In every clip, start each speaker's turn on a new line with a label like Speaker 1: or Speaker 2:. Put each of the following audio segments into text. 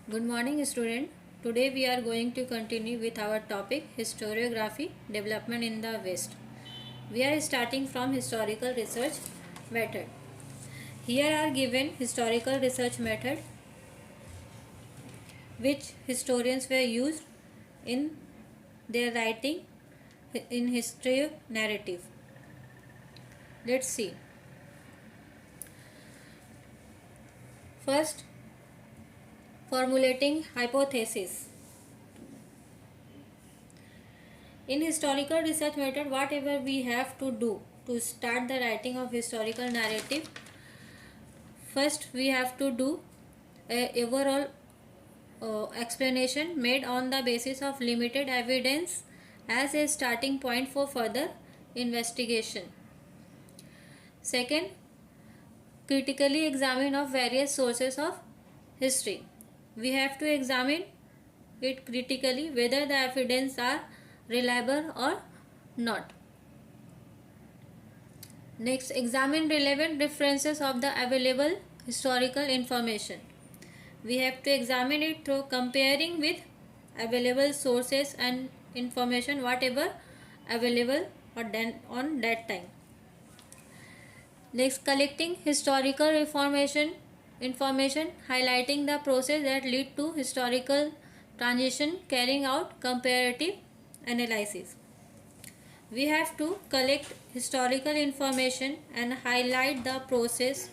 Speaker 1: Good morning, student. Today we are going to continue with our topic historiography development in the West. We are starting from historical research method. Here are given historical research method which historians were used in their writing in history narrative. Let's see. First, formulating hypothesis. In historical research method, whatever we have to do to start the writing of historical narrative, first we have to do a overall explanation made on the basis of limited evidence as a starting point for further investigation. Second, critically examine of various sources of history. We have to examine it critically whether the evidence are reliable or not. Next, examine relevant references of the available historical information. We have to examine it through comparing with available sources and information whatever available on that time. Next, collecting historical information highlighting the process that lead to historical transition, carrying out comparative analysis. We have to collect historical information and highlight the process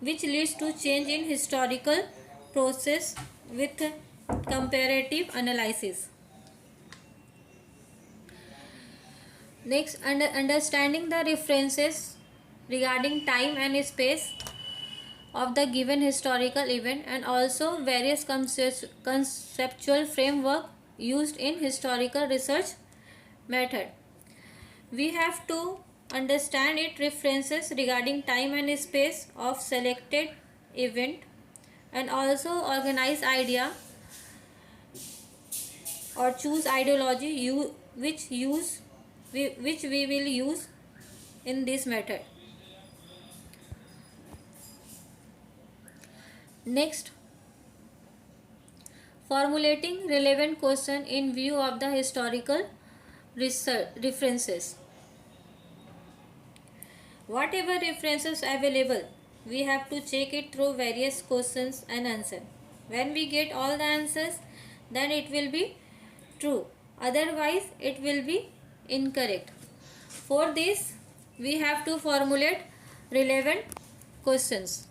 Speaker 1: which leads to change in historical process with comparative analysis. Next, understanding the references regarding time and space of the given historical event and also various conceptual framework used in historical research method. We have to understand its references regarding time and space of selected event and also organize idea or choose ideology which we will use in this method. Next, formulating relevant question in view of the historical references. Whatever references available, we have to check it through various questions and answer. When we get all the answers, then it will be true. Otherwise, it will be incorrect. For this, we have to formulate relevant questions.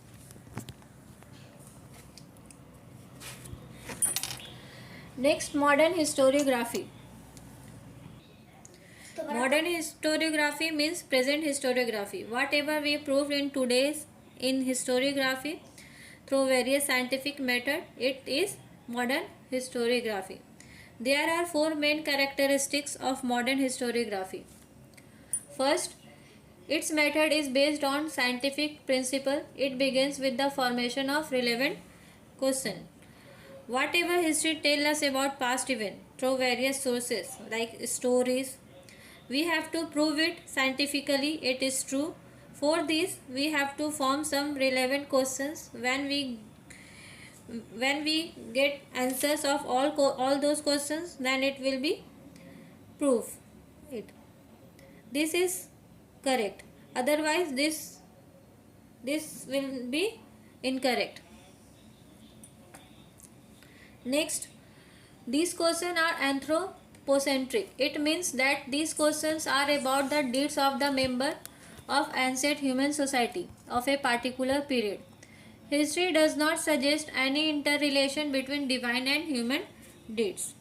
Speaker 1: Next, modern historiography. Modern historiography means present historiography. Whatever we proved in today's in historiography through various scientific method, it is modern historiography. There are four main characteristics of modern historiography. First, its method is based on scientific principle. It begins with the formation of relevant question. Whatever history tells us about past event through various sources like stories, we have to prove it scientifically it is true. For this, we have to form some relevant questions. When we get answers of all those questions, then it will be proof it. This is correct. Otherwise, this will be incorrect. Next, these questions are anthropocentric. It means that these questions are about the deeds of the member of ancient human society of a particular period. History does not suggest any interrelation between divine and human deeds.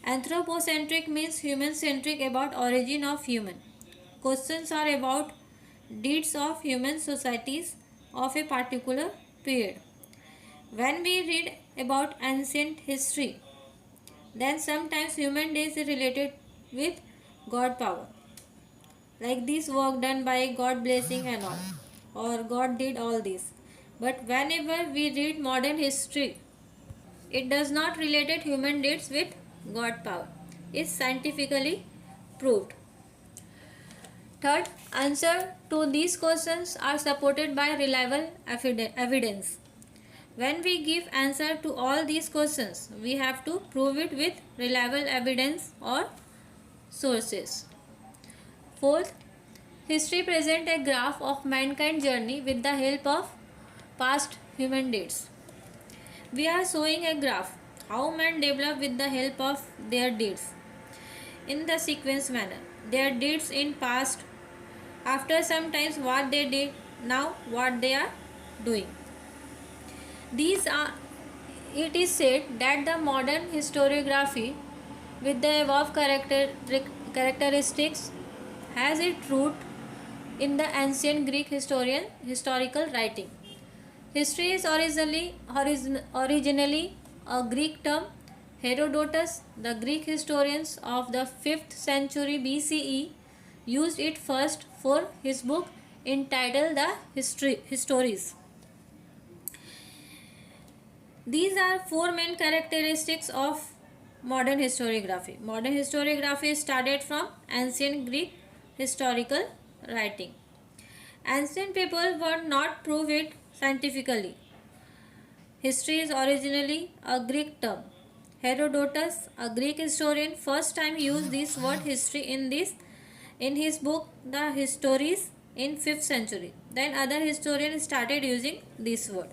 Speaker 1: Anthropocentric means human-centric, about origin of human. Questions are about deeds of human societies of a particular period. When we read about ancient history, then sometimes human deeds is related with God power. Like this work done by God blessing and all. Or God did all this. But whenever we read modern history, it does not relate human deeds with God power. It's scientifically proved. Third, answer to these questions are supported by reliable evidence. When we give answer to all these questions, we have to prove it with reliable evidence or sources. Fourth, history presents a graph of mankind journey with the help of past human deeds. We are showing a graph how man developed with the help of their deeds in the sequence manner. Their deeds in past, after some times what they did, now what they are doing. These are, it is said that the modern historiography with the above characteristics has its root in the ancient Greek historical writing. History is originally a Greek term. Herodotus, the Greek historians of the 5th century BCE, used it first for his book entitled The Histories. These are four main characteristics of modern historiography. Modern historiography started from ancient Greek historical writing. Ancient people were not prove it scientifically. History is originally a Greek term. Herodotus, a Greek historian, first time used this word history in his book The Histories in 5th century. Then other historians started using this word.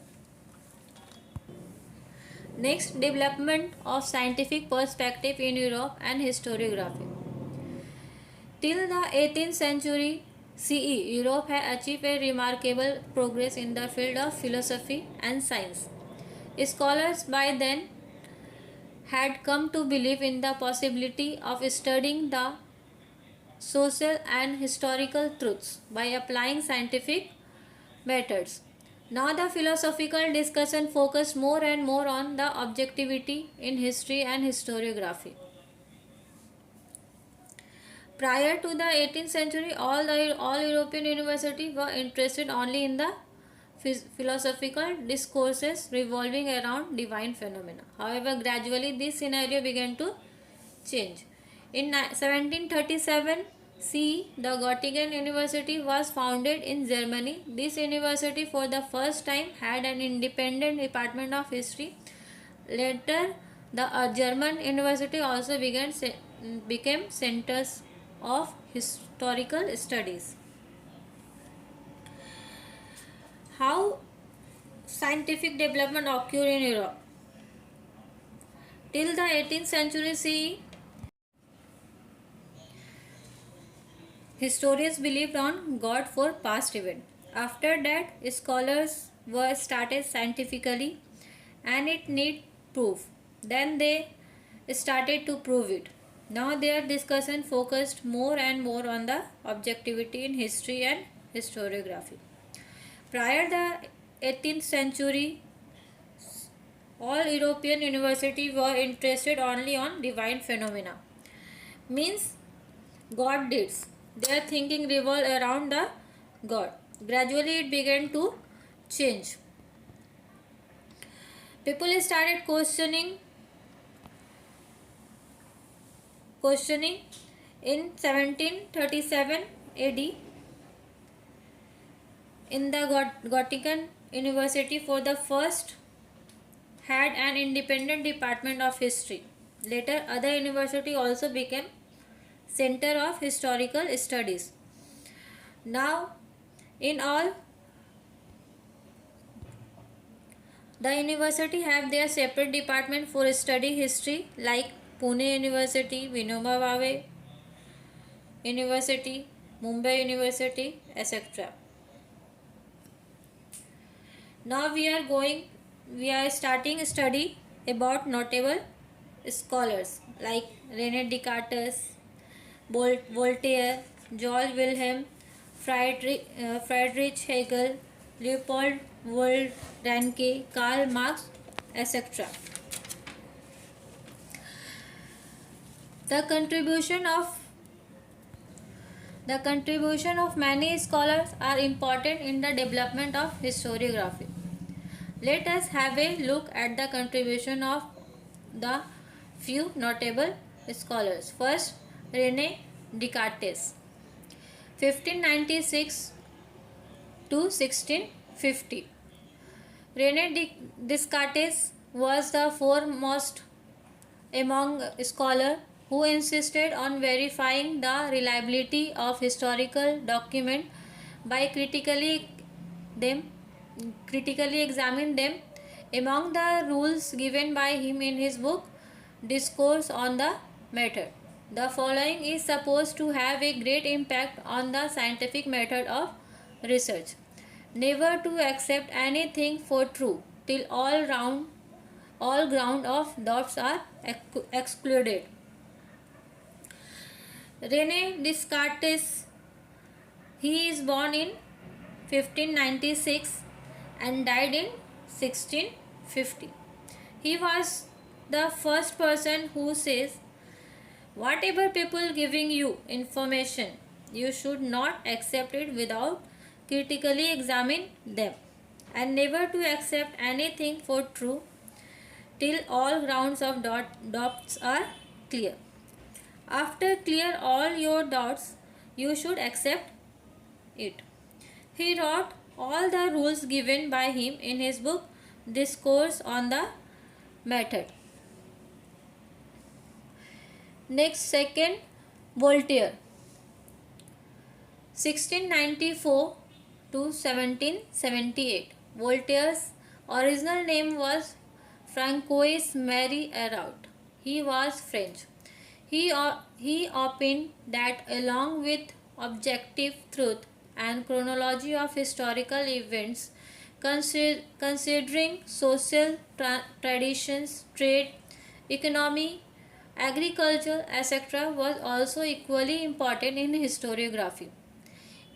Speaker 1: Next, development of scientific perspective in Europe and historiography. Till the 18th century CE, Europe had achieved a remarkable progress in the field of philosophy and science. Scholars by then had come to believe in the possibility of studying the social and historical truths by applying scientific methods. Now the philosophical discussion focused more and more on the objectivity in history and historiography. Prior to the 18th century, all European universities were interested only in the philosophical discourses revolving around divine phenomena. However, gradually this scenario began to change. In 1737 CE, the Göttingen University was founded in Germany. This university for the first time had an independent department of history. Later, the German university also became centers of historical studies. How scientific development occurred in Europe? Till the 18th century CE, historians believed on God for past events. After that, scholars were started scientifically and it need proof. Then they started to prove it. Now their discussion focused more and more on the objectivity in history and historiography. Prior the 18th century, all European universities were interested only on divine phenomena. Means God deeds. Their thinking revolved around the God. Gradually it began to change. People started questioning in 1737 AD in the Göttingen University for the first had an independent department of history. Later, other university also became center of historical studies. Now, in all, the university have their separate department for study history like Pune University, Vinoba Bhave University, Mumbai University, etc. Now we are starting a study about notable scholars like René Descartes, Voltaire, George Wilhelm, Friedrich Hegel, Leopold Wolf Ranke, Karl Marx, etc. The contribution of many scholars are important in the development of historiography. Let us have a look at the contribution of the few notable scholars. First, René Descartes, 1596 to 1650. Rene Descartes was the foremost among scholars who insisted on verifying the reliability of historical documents by them critically examine them. Among the rules given by him in his book Discourse on the Method, the following is supposed to have a great impact on the scientific method of research. Never to accept anything for true till all ground of doubts are excluded. Rene Descartes, he is born in 1596 and died in 1650. He was the first person who says, whatever people giving you information, you should not accept it without critically examine them, and never to accept anything for true till all grounds of doubts are clear. After clear all your doubts, you should accept it. He wrote all the rules given by him in his book Discourse on the Method. Next, second, Voltaire, 1694 to 1778. Voltaire's original name was Francois Marie Araud. He was French. He opined that along with objective truth and chronology of historical events, considering social traditions, trade, economy, agriculture, etc., was also equally important in historiography.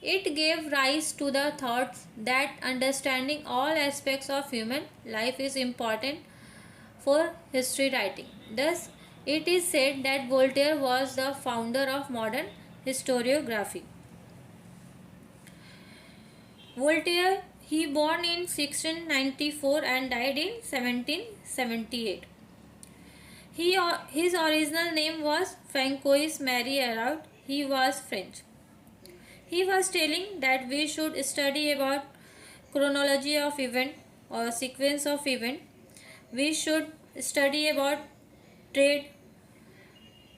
Speaker 1: It gave rise to the thought that understanding all aspects of human life is important for history writing. Thus, it is said that Voltaire was the founder of modern historiography. Voltaire, he born in 1694 and died in 1778. His original name was Francois Marie Araud. He was French. He was telling that we should study about chronology of event or sequence of event. We should study about trade,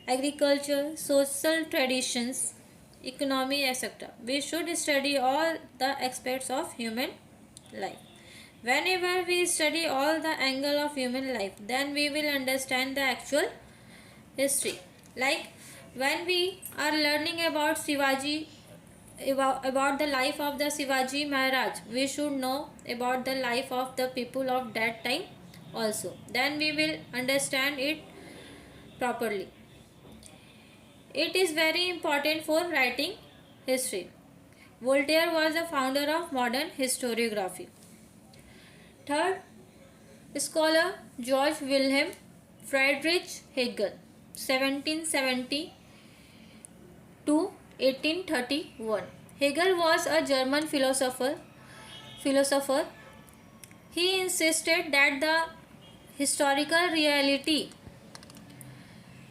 Speaker 1: agriculture, social traditions, economy, etc. We should study all the aspects of human life. Whenever we study all the angle of human life, then we will understand the actual history. Like when we are learning about Shivaji, about the life of the Shivaji Maharaj, we should know about the life of the people of that time also. Then we will understand it properly. It is very important for writing history. Voltaire was the founder of modern historiography. Third, scholar George Wilhelm Friedrich Hegel, 1770 to 1831. Hegel was a German philosopher. He insisted that the historical reality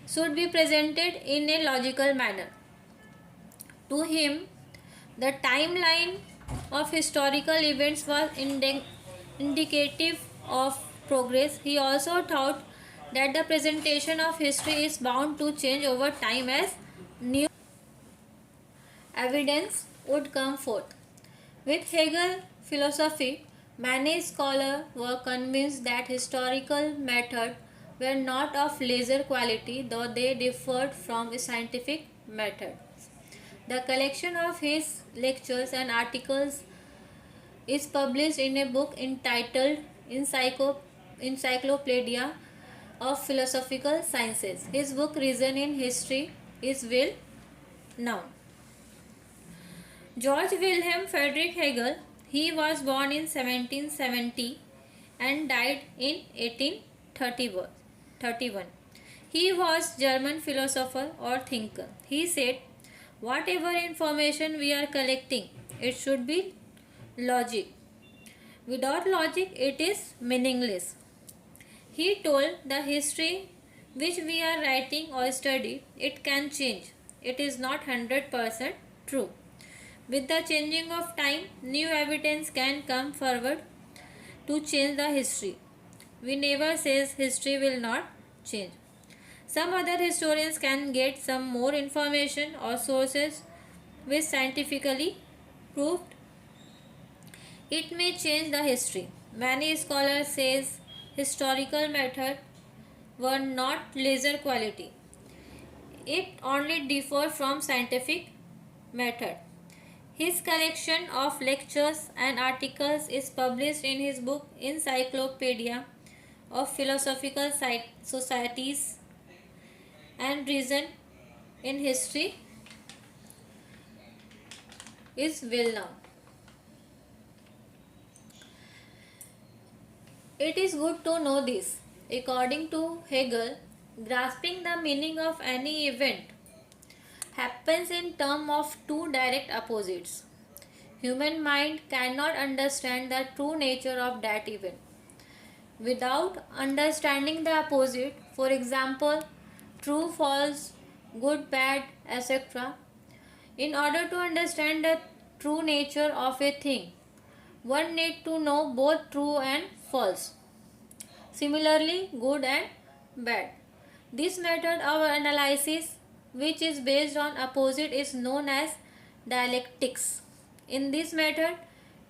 Speaker 1: should be presented in a logical manner. To him, the timeline of historical events was indicative of progress. He also thought that the presentation of history is bound to change over time as new evidence would come forth. With Hegel philosophy, many scholars were convinced that historical methods were not of lesser quality, though they differed from scientific methods. The collection of his lectures and articles is published in a book entitled Encyclopedia of Philosophical Sciences. His book Reason in History is well known. George Wilhelm Friedrich Hegel, he was born in 1770 and died in 1831. He was German philosopher or thinker. He said, whatever information we are collecting, it should be logic. Without logic, it is meaningless. He told the history which we are writing or study, it can change. It is not 100% true. With the changing of time, new evidence can come forward. to change the history. We never says history will not change. Some other historians can get some more information or sources which scientifically proved it may change the history. Many scholars says historical method were not lesser quality. It only differed from scientific method. His collection of lectures and articles is published in his book Encyclopedia of Philosophical Societies and Reason in History is well known. It is good to know this. According to Hegel, grasping the meaning of any event happens in terms of two direct opposites. Human mind cannot understand the true nature of that event without understanding the opposite, for example, true, false, good, bad, etc. In order to understand the true nature of a thing, one needs to know both true and false. Similarly, good and bad. This method of analysis, which is based on opposite, is known as dialectics. In this method,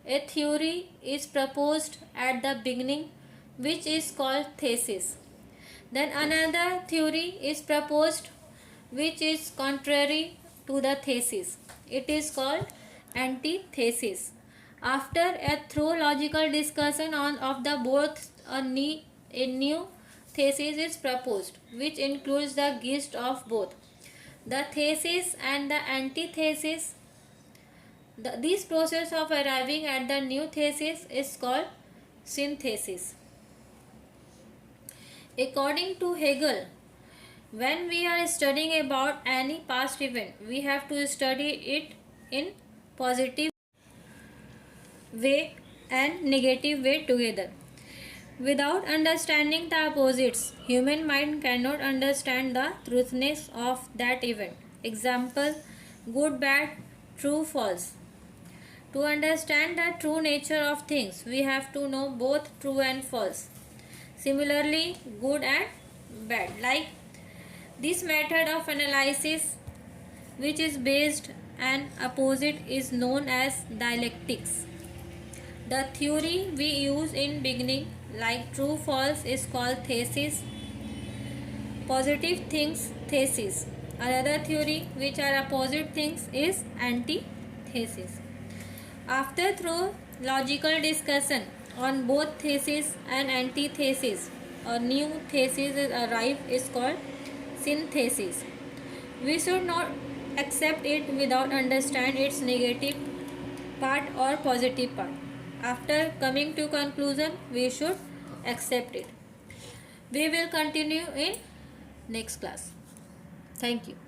Speaker 1: a theory is proposed at the beginning, which is called thesis. Then another theory is proposed, which is contrary to the thesis. It is called antithesis. After a thorough logical discussion of the both, a new thesis is proposed, which includes the gist of both the thesis and the antithesis. This process of arriving at the new thesis is called synthesis. According to Hegel, when we are studying about any past event, we have to study it in positive way and negative way together. Without understanding the opposites, human mind cannot understand the truthness of that event. Example, good, bad, true, false. To understand the true nature of things, we have to know both true and false. Similarly, good and bad. Like this method of analysis, which is based on opposite, is known as dialectics. The theory we use in beginning, like true false, is called thesis. Positive things, thesis. Another theory which are opposite things is antithesis. After through logical discussion on both thesis and antithesis, a new thesis is arrived is called synthesis. We should not accept it without understand its negative part or positive part. After coming to conclusion, we should accept it. We will continue in next class. Thank you.